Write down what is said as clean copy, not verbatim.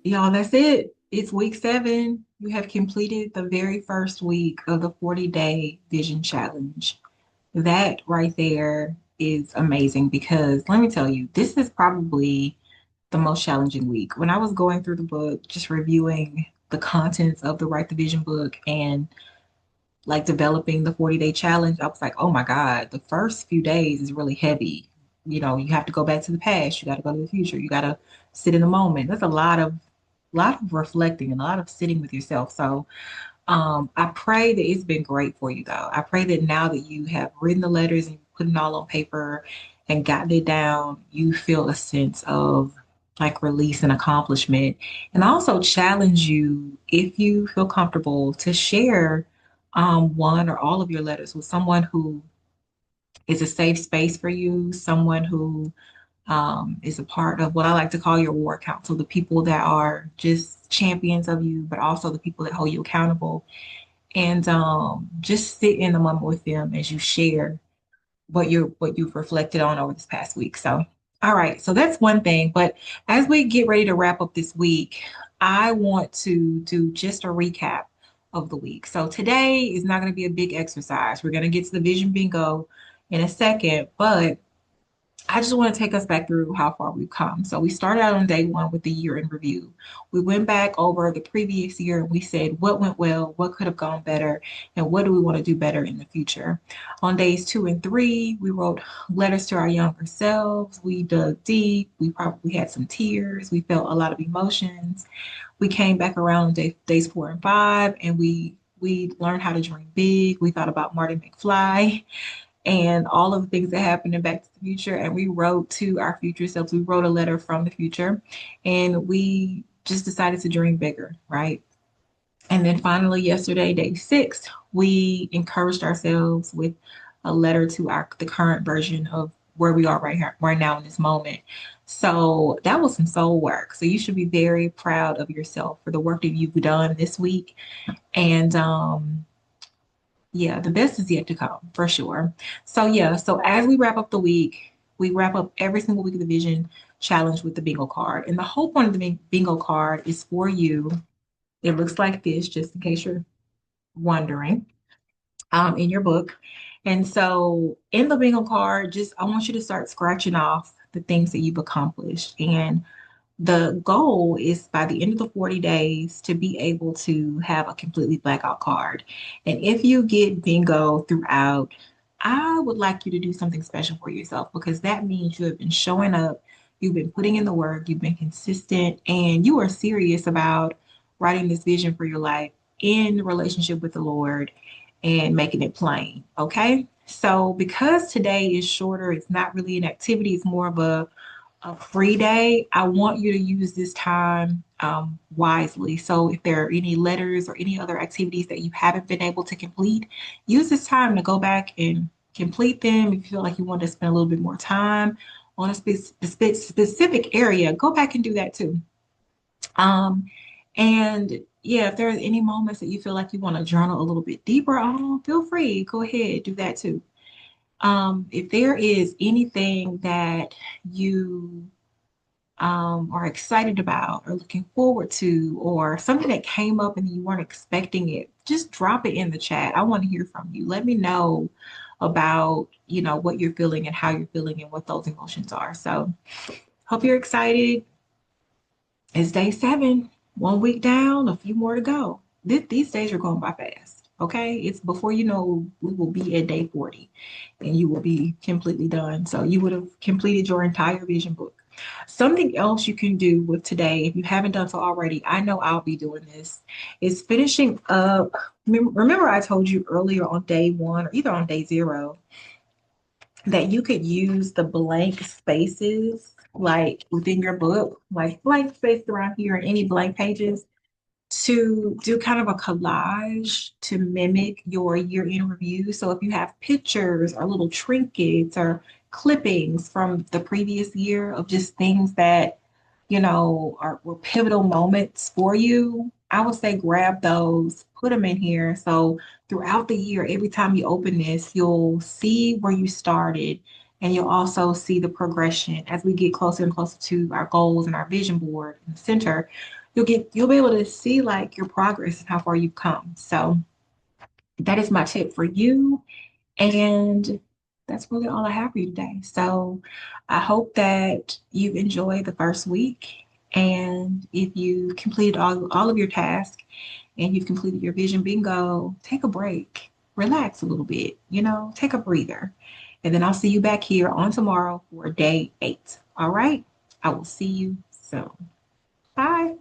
Y'all, that's it. It's week 7. You have completed the very first week of the 40-day vision challenge. That right there is amazing because let me tell you, this is probably the most challenging week. When I was going through the book, just reviewing the contents of the Write the Vision book and like developing the 40-day challenge, I was like, oh my God, the first few days is really heavy. You have to go back to the past, you got to go to the future, you got to sit in the moment. There's a lot of reflecting and a lot of sitting with yourself. So I pray that it's been great for you though. I pray that now that you have written the letters and put it all on paper and gotten it down, you feel a sense of like release and accomplishment. And I also challenge you, if you feel comfortable, to share one or all of your letters with someone who is a safe space for you, someone who is a part of what I like to call your war council, the people that are just champions of you, but also the people that hold you accountable. And just sit in the moment with them as you share what you've reflected on over this past week. So, all right, so that's one thing. But as we get ready to wrap up this week, I want to do just a recap of the week. So today is not going to be a big exercise. We're going to get to the vision bingo in a second, but I just want to take us back through how far we've come. So we started out on day 1 with the year in review. We went back over the previous year and we said what went well, what could have gone better, and what do we want to do better in the future. On days 2 and 3, we wrote letters to our younger selves. We dug deep. We probably had some tears. We felt a lot of emotions. We came back around on days 4 and 5, and we learned how to dream big. We thought about Marty McFly and all of the things that happened in Back to the Future. And we wrote to our future selves. We wrote a letter from the future and we just decided to dream bigger, right? And then finally, yesterday, day 6, we encouraged ourselves with a letter to the current version of where we are right here, right now in this moment. So that was some soul work. So you should be very proud of yourself for the work that you've done this week. And yeah, the best is yet to come for sure. So yeah, so as we wrap up the week, we wrap up every single week of the vision challenge with the bingo card. And the whole point of the bingo card is for you. It looks like this, just in case you're wondering, in your book. And so in the bingo card, just I want you to start scratching off the things that you've accomplished. And the goal is by the end of the 40 days to be able to have a completely blackout card. And if you get bingo throughout, I would like you to do something special for yourself because that means you have been showing up, you've been putting in the work, you've been consistent, and you are serious about writing this vision for your life in relationship with the Lord and making it plain. Okay. So because today is shorter, it's not really an activity, it's more of a free day. I want you to use this time wisely. So if there are any letters or any other activities that you haven't been able to complete, use this time to go back and complete them. If you feel like you want to spend a little bit more time on a specific area, go back and do that too. Um, and yeah, if there are any moments that you feel like you want to journal a little bit deeper on, feel free, go ahead, do that too. If there is anything that you are excited about or looking forward to, or something that came up and you weren't expecting it, just drop it in the chat. I want to hear from you. Let me know about, what you're feeling and how you're feeling and what those emotions are. So hope you're excited. It's day 7, 1 week down, a few more to go. These days are going by fast. Okay. It's before you know, we will be at day 40 and you will be completely done. So you would have completed your entire vision book. Something else you can do with today, if you haven't done so already, I know I'll be doing this, is finishing up. Remember, I told you earlier on day 1 or either on day 0 that you could use the blank spaces like within your book, like blank space around here and any blank pages to do kind of a collage to mimic your year in review. So if you have pictures or little trinkets or clippings from the previous year of just things that, were pivotal moments for you, I would say grab those, put them in here. So throughout the year, every time you open this, you'll see where you started and you'll also see the progression as we get closer and closer to our goals and our vision board in the center. you'll be able to see like your progress and how far you've come. So that is my tip for you. And that's really all I have for you today. So I hope that you've enjoyed the first week. And if you completed all of your tasks and you've completed your vision bingo, take a break, relax a little bit, take a breather. And then I'll see you back here on tomorrow for day 8. All right. I will see you soon. Bye.